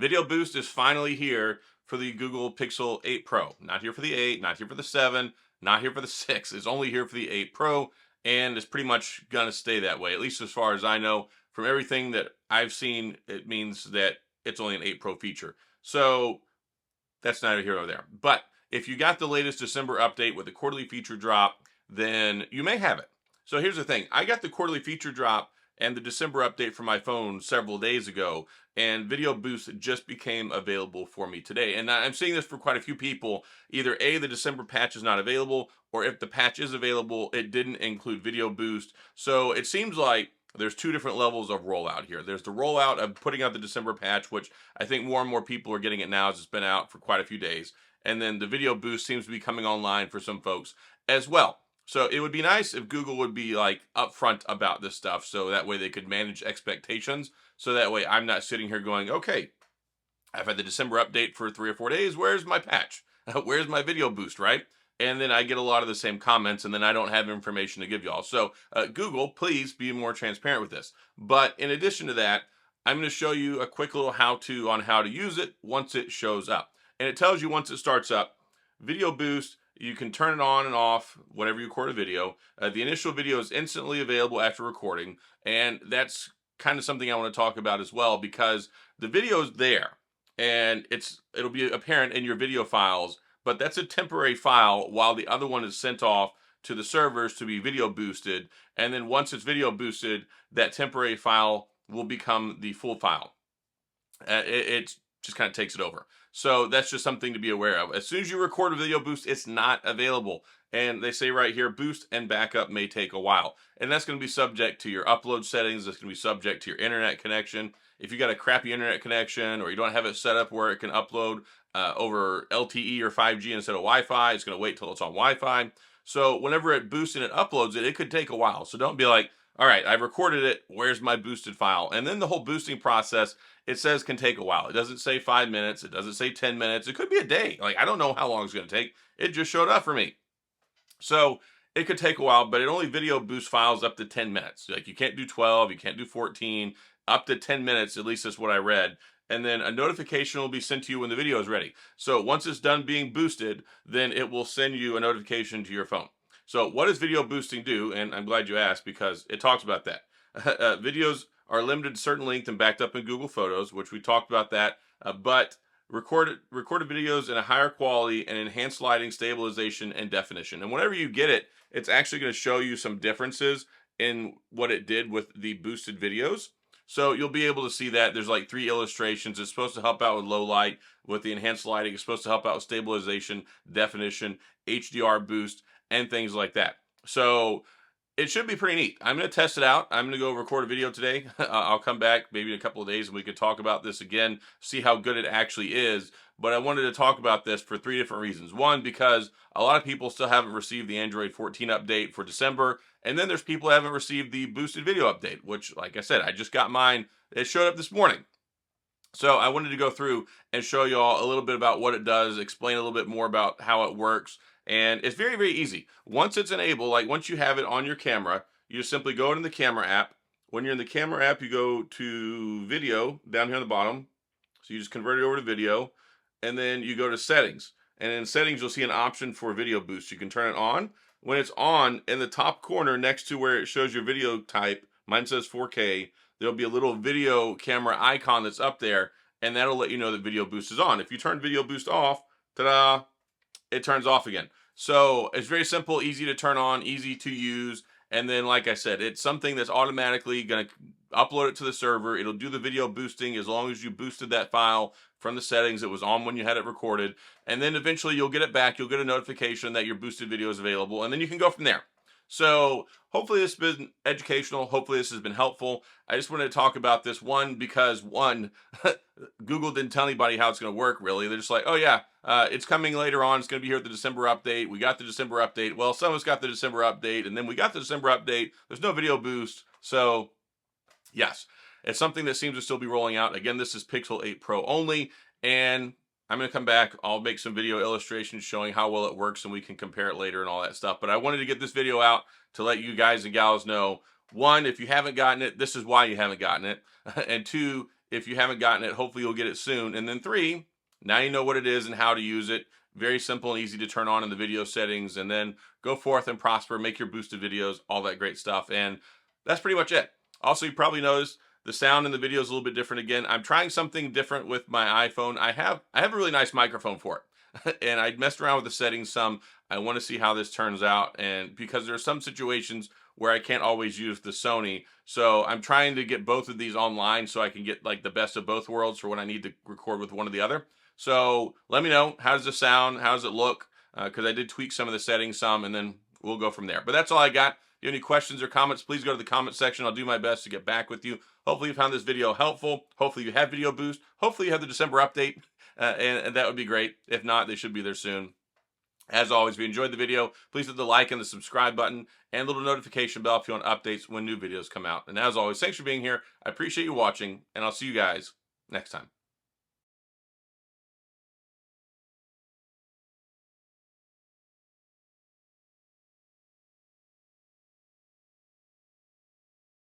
Video Boost is finally here for the Google Pixel 8 Pro. Not here for the 8, not here for the 7, not here for the 6. It's only here for the 8 Pro, and it's pretty much going to stay that way, at least as far as I know. From everything that I've seen, it means that it's only an 8 Pro feature. So that's neither here nor there. But if you got the latest December update with the quarterly feature drop, then you may have it. So here's the thing. I got the quarterly feature drop and the December update for my phone several days ago, and Video Boost just became available for me today. And I'm seeing this for quite a few people. Either A, the December patch is not available, or if the patch is available, it didn't include Video Boost. So it seems like there's two different levels of rollout here. There's the rollout of putting out the December patch, which I think more and more people are getting it now as it's been out for quite a few days. And then the Video Boost seems to be coming online for some folks as well. So it would be nice if Google would be like upfront about this stuff, so that way they could manage expectations. So that way I'm not sitting here going, okay, I've had the December update for 3 or 4 days. Where's my patch? Where's my Video Boost, right? And then I get a lot of the same comments, and then I don't have information to give y'all. So Google, please be more transparent with this. But in addition to that, I'm going to show you a quick little how-to on how to use it once it shows up. And it tells you once it starts up, Video Boost, you can turn it on and off whenever you record a video. The initial video is instantly available after recording, and that's kind of something I want to talk about as well, because the video is there, and it'll be apparent in your video files, but that's a temporary file while the other one is sent off to the servers to be video boosted, and then once it's video boosted, that temporary file will become the full file. It just kind of takes it over. So that's just something to be aware of. As soon as you record a Video Boost, it's not available. And they say right here, boost and backup may take a while. And that's going to be subject to your upload settings. That's going to be subject to your internet connection. If you got a crappy internet connection, or you don't have it set up where it can upload over LTE or 5G instead of Wi-Fi, it's going to wait till it's on Wi-Fi. So whenever it boosts and it uploads it, it could take a while. So don't be like, all right, I've recorded it, where's my boosted file? And then the whole boosting process, it says can take a while. It doesn't say 5 minutes. It doesn't say 10 minutes. It could be a day. Like, I don't know how long it's going to take. It just showed up for me. So it could take a while, but it only video boosts files up to 10 minutes. Like, you can't do 12, you can't do 14, up to 10 minutes, at least that's what I read. And then a notification will be sent to you when the video is ready. So once it's done being boosted, then it will send you a notification to your phone. So what does video boosting do? And I'm glad you asked, because it talks about that. Videos are limited to certain length and backed up in Google Photos, which we talked about that. But recorded videos in a higher quality and enhanced lighting, stabilization, and definition. And whenever you get it, it's actually going to show you some differences in what it did with the boosted videos. So you'll be able to see that there's like 3 illustrations. It's supposed to help out with low light. With the enhanced lighting, it's supposed to help out with stabilization, definition, HDR boost, and things like that. So it should be pretty neat. I'm going to test it out. I'm going to go record a video today. I'll come back maybe in a couple of days and we could talk about this again, see how good it actually is. But I wanted to talk about this for 3 different reasons. One, because a lot of people still haven't received the Android 14 update for December. And then there's people who haven't received the boosted video update, which, like I said, I just got mine. It showed up this morning. So I wanted to go through and show you all a little bit about what it does, explain a little bit more about how it works. And it's very, very easy. Once it's enabled, like once you have it on your camera, you just simply go into the camera app. When you're in the camera app, you go to video down here on the bottom. So you just convert it over to video, and then you go to settings. And in settings, you'll see an option for video boost. You can turn it on. When it's on, in the top corner next to where it shows your video type, mine says 4K, there'll be a little video camera icon that's up there, and that'll let you know that video boost is on. If you turn video boost off, ta-da, it turns off again. So it's very simple, easy to turn on, easy to use. And then, like I said, it's something that's automatically going to upload it to the server. It'll do the video boosting as long as you boosted that file from the settings it was on when you had it recorded. And then eventually you'll get it back. You'll get a notification that your boosted video is available. And then you can go from there. So hopefully this has been educational. Hopefully this has been helpful. I just wanted to talk about this because Google didn't tell anybody how it's going to work, really. They're just like, oh yeah, it's coming later on. It's going to be here at the December update. We got the December update. Well, some of us got the December update, and then we got the December update. There's no video boost. So yes, it's something that seems to still be rolling out. Again, this is Pixel 8 Pro only, and I'm going to come back. I'll make some video illustrations showing how well it works, and we can compare it later and all that stuff. But I wanted to get this video out to let you guys and gals know, one, if you haven't gotten it, this is why you haven't gotten it. And two, If you haven't gotten it, hopefully you'll get it soon. And then 3, now you know what it is and how to use it. Very simple and easy to turn on in the video settings, and then go forth and prosper, make your boosted videos, all that great stuff. And that's pretty much it. Also, you probably noticed the sound in the video is a little bit different again. I'm trying something different with my iPhone. I have a really nice microphone for it. And I messed around with the settings some. I want to see how this turns out, and because there are some situations where I can't always use the Sony, so I'm trying to get both of these online so I can get like the best of both worlds for when I need to record with one or the other. So let me know, how does it sound, how does it look, because I did tweak some of the settings some, and then we'll go from there. But that's all I got. If you have any questions or comments, please go to the comment section. I'll do my best to get back with you. Hopefully you found this video helpful. Hopefully you have Video Boost. Hopefully you have the December update, and that would be great. If not, they should be there soon. As always, if you enjoyed the video, please hit the like and the subscribe button and little notification bell if you want updates when new videos come out. And as always, thanks for being here. I appreciate you watching, and I'll see you guys next time.